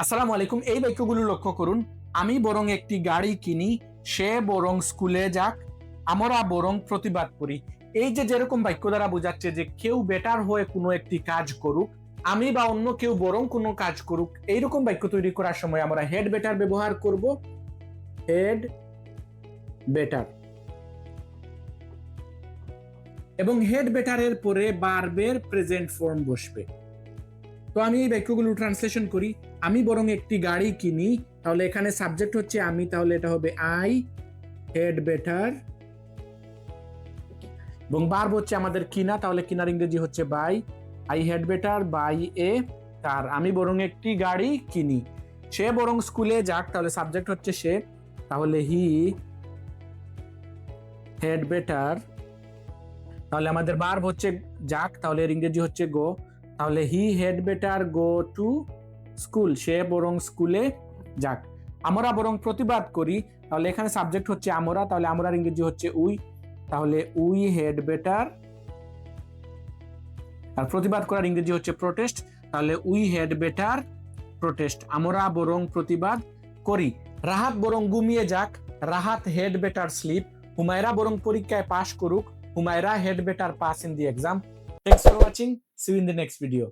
আসসালামু আলাইকুম। এই বাক্যগুলো লক্ষ্য করুন। আমি বরং একটি গাড়ি কিনি, সে বরং স্কুলে যাক, আমরা বরং প্রতিবাদ করি। এই যে যেরকম বাক্য দ্বারা বোঝাচ্ছে যে কেউ বেটার হয়ে কোনো একটি কাজ করুক, আমি বা অন্য কেউ বরং কোনো কাজ করুক, এইরকম বাক্য তৈরি করার সময় আমরা হেড বেটার ব্যবহার করব। হেড বেটার এবং হেড বেটারের পরে ভার্বের প্রেজেন্ট ফর্ম বসবে। তো আমি এই বাক্যগুলো ট্রান্সলেশন করি। আমি বরং একটি গাড়ি কিনি, তাহলে এখানে সাবজেক্ট হচ্ছে আমি, তাহলে এটা হবে আই হেড বেটার, এবং ভার্ব হচ্ছে আমাদের কিনা, তাহলে কিনার ইংরেজি হচ্ছে by. I had better by a car, আমি বরং একটি গাড়ি কিনি। সে বরং স্কুলে যাক, তাহলে সাবজেক্ট হচ্ছে সে, তাহলে হি হেড বেটার, তাহলে আমাদের ভার্ব হচ্ছে যাক, তাহলে এর ইংরেজি হচ্ছে গো, তাহলে he had better go to school, সে বরং স্কুলে যাক। আমরা বরং প্রতিবাদ করি, তাহলে এখানে সাবজেক্ট হচ্ছে আমরা, তাহলে আমরার ইংরেজি হচ্ছে উই, তাহলে উই হেড বেটার, আর প্রতিবাদ করার ইংরেজি হচ্ছে প্রোটেস্ট, তাহলে উই হেড বেটার প্রোটেস্ট, আমরা বরং প্রতিবাদ করি। রাহাত বরং ঘুমিয়ে যাক, Rahat had better sleep, Humaira বরং পরীক্ষায় পাশ করুক, Humaira had better pass in the exam. Thanks for watching, see you in the next video.